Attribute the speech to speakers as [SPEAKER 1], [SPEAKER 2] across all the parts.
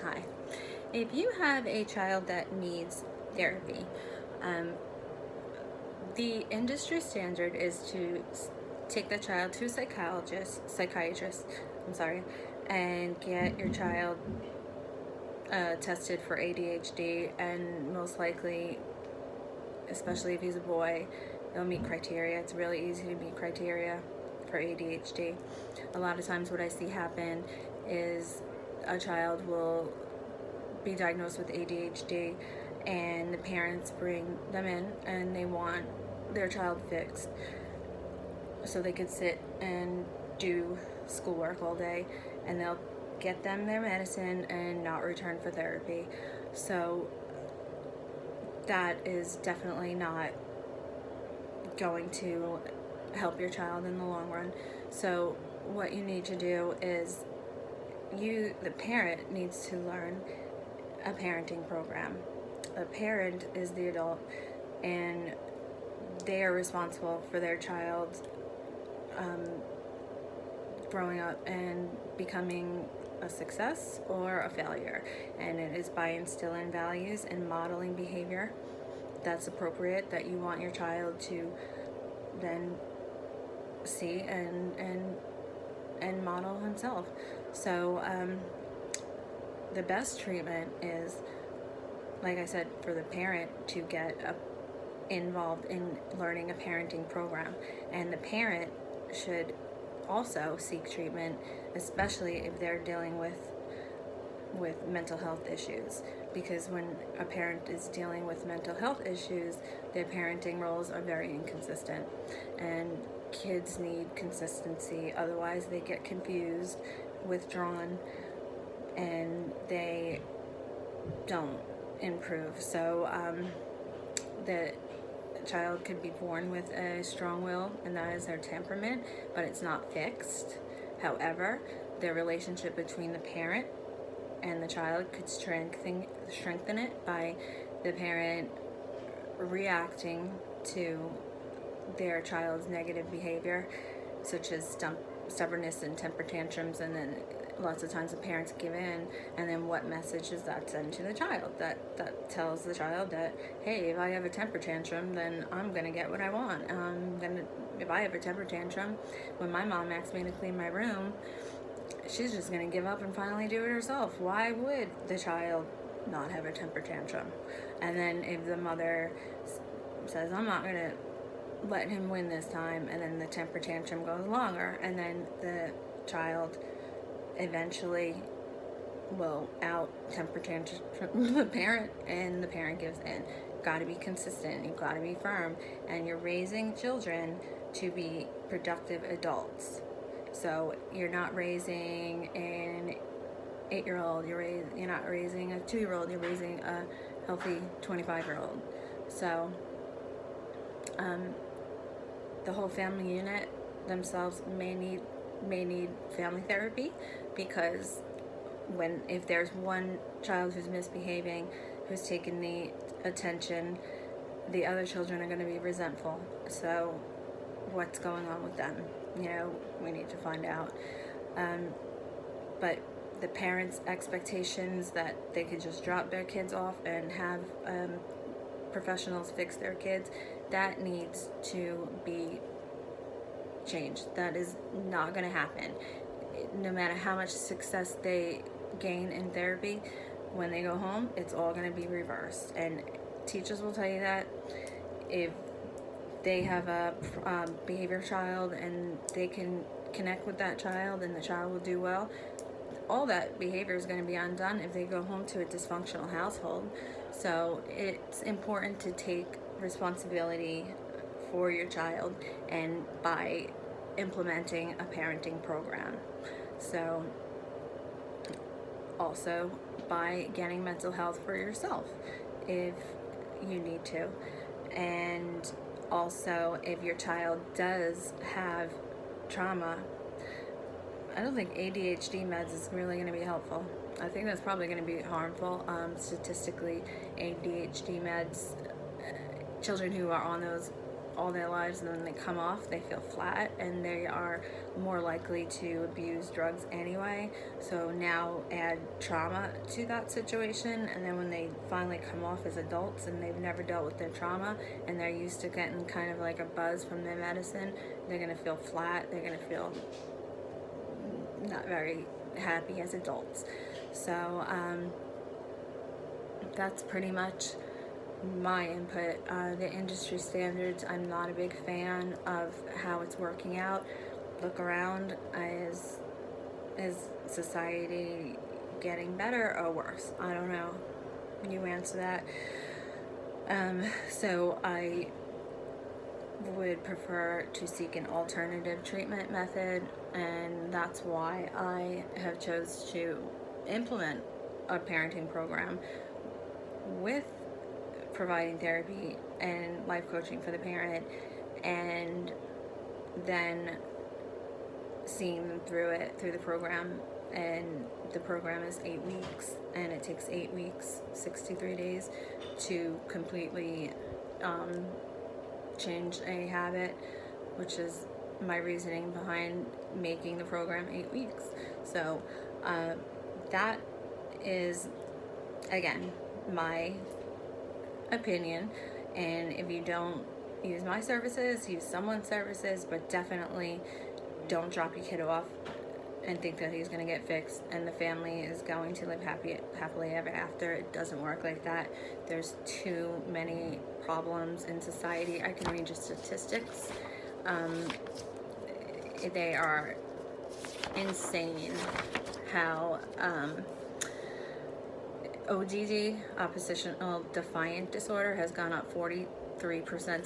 [SPEAKER 1] Hi. If you have a child that needs therapy, um, the industry standard is to take the child to a psychiatrist, I'm sorry, and get your child tested for ADHD, and most likely, especially if he's a boy, they'll meet criteria. It's really easy to meet criteria for ADHD. A lot of times what I see happen is a child will be diagnosed with ADHD and the parents bring them in and they want their child fixed so they could sit and do schoolwork all day, and they'll get them their medicine and not return for therapy. So that is definitely not going to help your child in the long run. So what you need to do is the parent needs to learn a parenting program. A parent is the adult and they are responsible for their child growing up and becoming a success or a failure, and it is by instilling values and modeling behavior that's appropriate that you want your child to then see and model himself. So the best treatment is, like I said, for the parent to get involved in learning a parenting program, and the parent should also seek treatment, especially if they're dealing with mental health issues, because when a parent is dealing with mental health issues, their parenting roles are very inconsistent, and kids need consistency, otherwise they get confused, withdrawn, and they don't improve. So the child could be born with a strong will, and that is their temperament, but it's not fixed. However, the relationship between the parent and the child could strengthen it by the parent reacting to their child's negative behavior, such as stubbornness and temper tantrums, and then lots of times the parents give in, and then what message does that send to the child? That tells the child that, hey, if I have a temper tantrum, then I'm gonna get what I want. If I have a temper tantrum, when my mom asks me to clean my room, she's just gonna give up and finally do it herself. Why would the child not have a temper tantrum? And then if the mother says, I'm not gonna let him win this time, and then the temper tantrum goes longer, and then the child eventually will out temper tantrum the parent, and the parent gives in. Got to be consistent, you've got to be firm, and you're raising children to be productive adults. So you're not raising an 8-year-old, you're not raising a 2-year-old, you're raising a healthy 25-year-old. So the whole family unit themselves may need family therapy, because if there's one child who's misbehaving, who's taking the attention, the other children are going to be resentful. So what's going on with them? We need to find out. But the parents' expectations that they could just drop their kids off and have professionals fix their kids, that needs to be changed. That is not going to happen. No matter how much success they gain in therapy, when they go home, it's all going to be reversed. And teachers will tell you that if they have a behavior child and they can connect with that child and the child will do well, all that behavior is going to be undone if they go home to a dysfunctional household. So it's important to take responsibility for your child, and by implementing a parenting program. So also by getting mental health for yourself if you need to. And also, if your child does have trauma, I don't think ADHD meds is really going to be helpful. I think that's probably going to be harmful. Statistically, ADHD meds, children who are on those all their lives, and then they come off, they feel flat, and they are more likely to abuse drugs anyway. So now add trauma to that situation, and then when they finally come off as adults and they've never dealt with their trauma and they're used to getting kind of like a buzz from their medicine, they're going to feel flat, they're going to feel not very happy as adults. So that's pretty much my input. The industry standards, I'm not a big fan of how it's working out. Look around. Is society getting better or worse? I don't know. You answer that. So I would prefer to seek an alternative treatment method, and that's why I have chose to implement a parenting program with providing therapy and life coaching for the parent, and then seeing them through the program. And the program is 8 weeks, and it takes 8 weeks, 63 days to completely change a habit, which is my reasoning behind making the program 8 weeks. So that is, again, my opinion. And if you don't use my services, use someone's services, but definitely don't drop your kid off and think that he's going to get fixed and the family is going to live happily ever after. It doesn't work like that. There's too many problems in society. I can read you statistics. They are insane how ODD, oppositional defiant disorder, has gone up 43%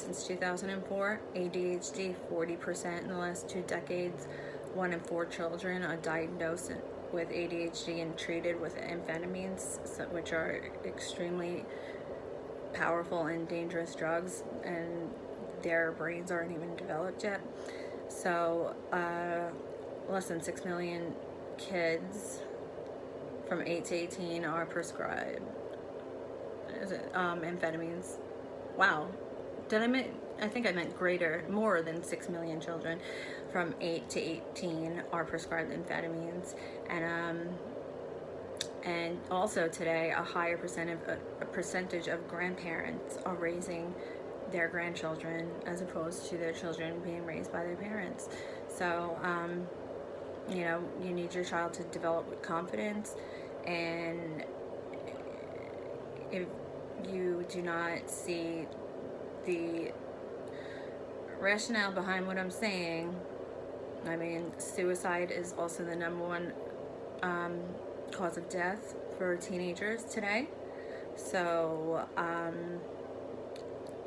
[SPEAKER 1] since 2004. ADHD, 40% in the last 2 decades. 1 in 4 children are diagnosed with ADHD and treated with amphetamines, which are extremely powerful and dangerous drugs, and their brains aren't even developed yet. So less than 6 million kids from 8 to 18 are prescribed amphetamines. Wow. I think I meant more than 6 million children from 8 to 18 are prescribed amphetamines. And also today, a higher percentage of grandparents are raising their grandchildren as opposed to their children being raised by their parents. So, you need your child to develop with confidence, and if you do not see the rationale behind what I'm saying, I mean, suicide is also the #1 cause of death for teenagers today. So,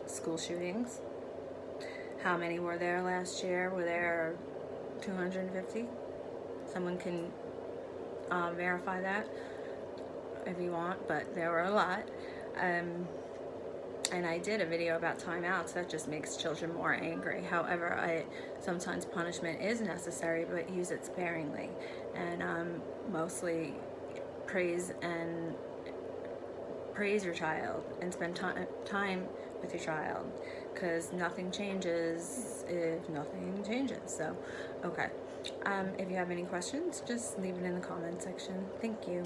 [SPEAKER 1] school shootings. How many were there last year? Were there 250? Someone can verify that if you want, but there were a lot. And I did a video about timeouts. That just makes children more angry. However, sometimes punishment is necessary, but use it sparingly. And mostly praise your child and spend time with your child, because nothing changes if nothing changes. So, okay. If you have any questions, just leave it in the comment section. Thank you.